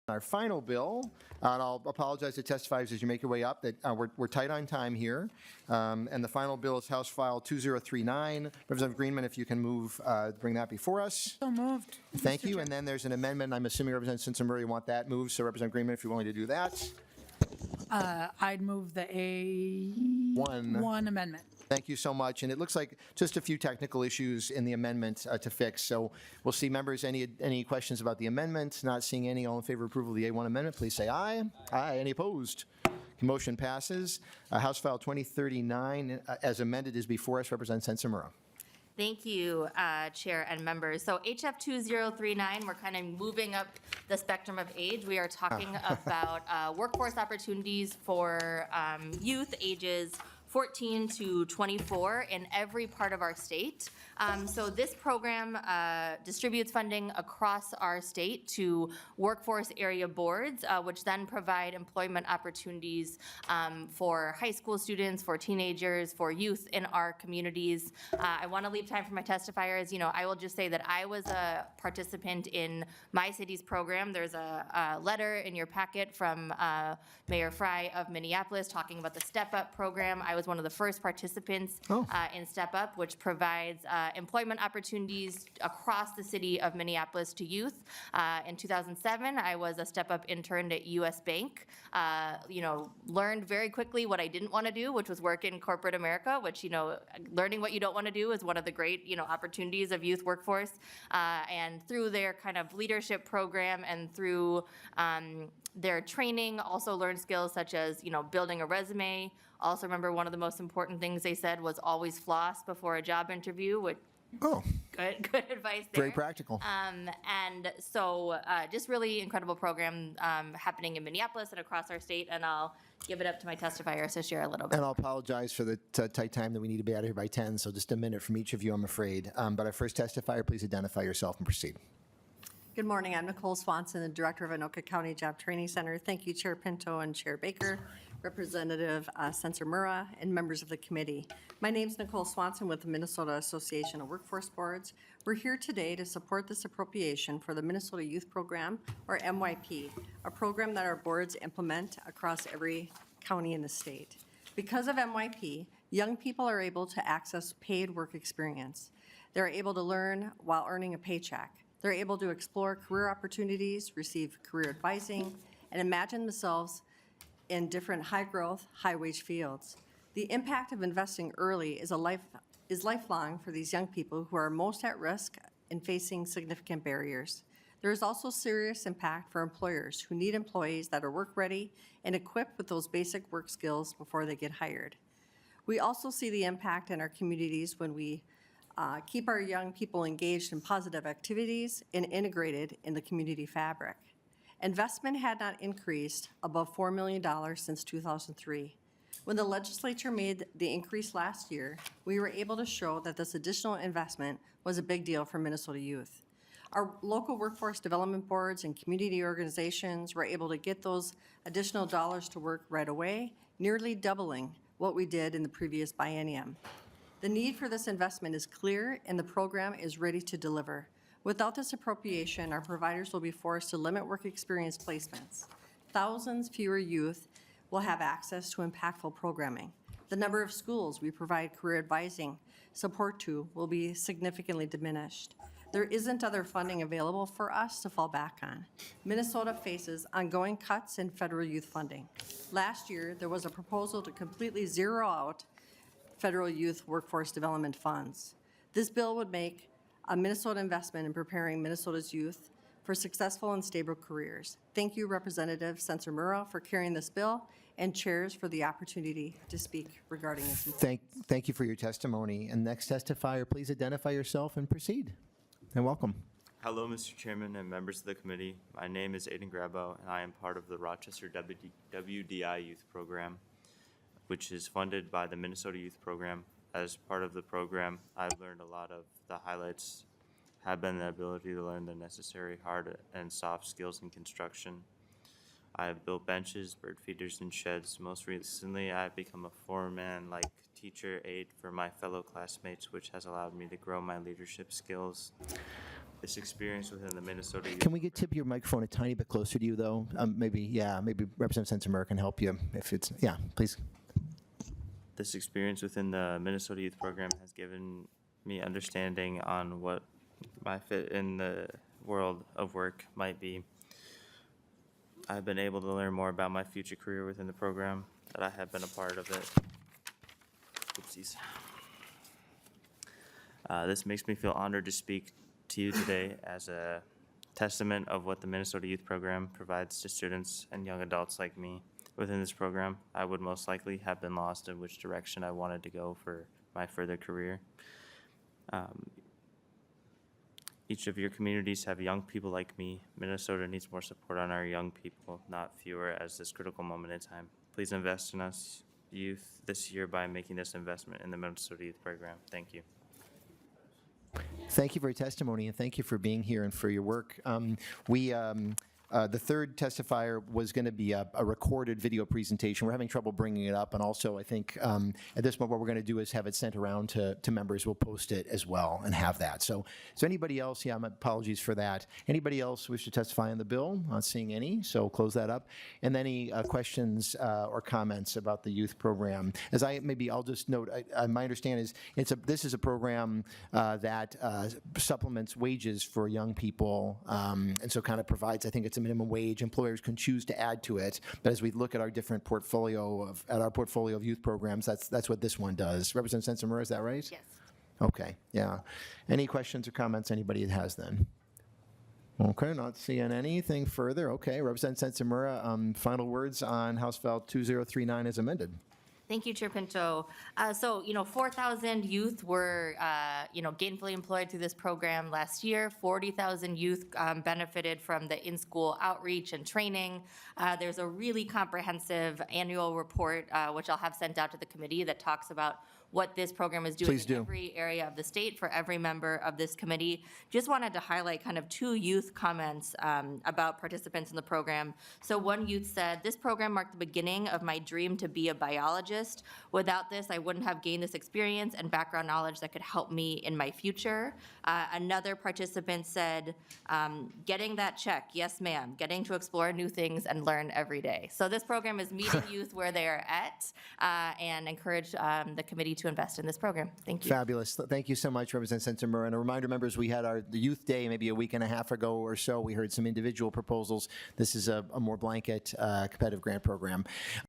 Our final bill, and I'll apologize to testifiers as you make your way up, that we're tight on time here. And the final bill is House File 2039. Representative Greenman, if you can move, bring that before us. So moved. Thank you. And then there's an amendment. I'm assuming Representative Simpson-Murray, you want that moved. So Representative Greenman, if you're willing to do that. I'd move the A1 amendment. Thank you so much. And it looks like just a few technical issues in the amendment to fix. So we'll see, members, any questions about the amendment? Not seeing any. All in favor of approval of the A1 amendment, please say aye. Aye. Any opposed? Motion passes. House File 2039, as amended, is before us. Representative Simpson-Murray. Thank you, Chair and members. So HF2039, we're kind of moving up the spectrum of age. We are talking about workforce opportunities for youth ages 14 to 24 in every part of our state. So this program distributes funding across our state to workforce area boards, which then provide employment opportunities for high school students, for teenagers, for youth in our communities. I want to leave time for my testifiers. You know, I will just say that I was a participant in my city's program. There's a letter in your packet from Mayor Fry of Minneapolis talking about the Step Up program. I was one of the first participants in Step Up, which provides employment opportunities across the city of Minneapolis to youth. In 2007, I was a Step Up intern at U.S. Bank. You know, learned very quickly what I didn't want to do, which was work in corporate America, which, you know, learning what you don't want to do is one of the great, you know, opportunities of youth workforce. And through their kind of leadership program and through their training, also learned skills such as, you know, building a resume. Also remember one of the most important things they said was always floss before a job interview, which good advice there. Very practical. And so just really incredible program happening in Minneapolis and across our state, and I'll give it up to my testifiers to share a little bit. And I'll apologize for the tight time that we need to be out of here by 10, so just a minute from each of you, I'm afraid. But our first testifier, please identify yourself and proceed. Good morning. I'm Nicole Swanson, the Director of Anoka County Job Training Center. Thank you, Chair Pinto and Chair Baker, Representative Simpson-Murray, and members of the committee. My name is Nicole Swanson with the Minnesota Association of Workforce Boards. We're here today to support this appropriation for the Minnesota Youth Program, or MYP, a program that our boards implement across every county in the state. Because of MYP, young people are able to access paid work experience. They're able to learn while earning a paycheck. They're able to explore career opportunities, receive career advising, and imagine themselves in different high-growth, high-wage fields. The impact of investing early is lifelong for these young people who are most at risk in facing significant barriers. There is also serious impact for employers who need employees that are work-ready and equipped with those basic work skills before they get hired. We also see the impact in our communities when we keep our young people engaged in positive activities and integrated in the community fabric. Investment had not increased above $4 million since 2003. When the legislature made the increase last year, we were able to show that this additional investment was a big deal for Minnesota youth. Our local workforce development boards and community organizations were able to get those additional dollars to work right away, nearly doubling what we did in the previous biennium. The need for this investment is clear, and the program is ready to deliver. Without this appropriation, our providers will be forced to limit work experience placements. Thousands fewer youth will have access to impactful programming. The number of schools we provide career advising support to will be significantly diminished. There isn't other funding available for us to fall back on. Minnesota faces ongoing cuts in federal youth funding. Last year, there was a proposal to completely zero out federal youth workforce development funds. This bill would make a Minnesota investment in preparing Minnesota's youth for successful and stable careers. Thank you, Representative Simpson-Murray, for carrying this bill, and chairs for the opportunity to speak regarding its importance. Thank you for your testimony. And next testifier, please identify yourself and proceed. And welcome. Hello, Mr. Chairman and members of the committee. My name is Aiden Grabo, and I am part of the Rochester WDI Youth Program, which is funded by the Minnesota Youth Program. As part of the program, I've learned a lot of the highlights have been the ability to learn the necessary hard and soft skills in construction. I have built benches, bird feeders, and sheds. Most recently, I've become a foreman-like teacher aide for my fellow classmates, which has allowed me to grow my leadership skills. This experience within the Minnesota Youth Can we get tip your microphone a tiny bit closer to you, though? Maybe Representative Sensenmer can help you if it's, yeah, please. This experience within the Minnesota Youth Program has given me understanding on what my fit in the world of work might be. I've been able to learn more about my future career within the program, that I have been a part of it. Oopsies. This makes me feel honored to speak to you today as a testament of what the Minnesota Youth Program provides to students and young adults like me. Within this program, I would most likely have been lost in which direction I wanted to go for my further career. Each of your communities have young people like me. Minnesota needs more support on our young people, not fewer, as this critical moment in time. Please invest in us youth this year by making this investment in the Minnesota Youth Program. Thank you. Thank you for your testimony, and thank you for being here and for your work. The third testifier was going to be a recorded video presentation. We're having trouble bringing it up, and also I think at this moment what we're going to do is have it sent around to members. We'll post it as well and have that. So anybody else? Yeah, my apologies for that. Anybody else wish to testify on the bill? Not seeing any, so close that up. And any questions or comments about the youth program? I'll just note, my understanding is this is a program that supplements wages for young people, and so kind of provides, I think it's a minimum wage. Employers can choose to add to it, but as we look at our different portfolio of youth programs, that's what this one does. Representative Sensenmer, is that right? Yes. Okay, yeah. Any questions or comments anybody has then? Okay, not seeing anything further. Okay, Representative Sensenmer, final words on House File 2039 as amended. Thank you, Chair Pinto. 4,000 youth were, gainfully employed through this program last year. 40,000 youth benefited from the in-school outreach and training. There's a really comprehensive annual report, which I'll have sent out to the committee, that talks about what this program is doing Please do. in every area of the state for every member of this committee. Just wanted to highlight kind of two youth comments about participants in the program. So one youth said, "This program marked the beginning of my dream to be a biologist. Without this, I wouldn't have gained this experience and background knowledge that could help me in my future." Another participant said, "Getting that check, yes ma'am, getting to explore new things and learn every day." So this program is meeting youth where they are at, and encourage the committee to invest in this program. Thank you. Fabulous. Thank you so much, Representative Sensenmer. And a reminder, members, we had the Youth Day maybe a week and a half ago or so. We heard some individual proposals. This is a more blanket competitive grant program.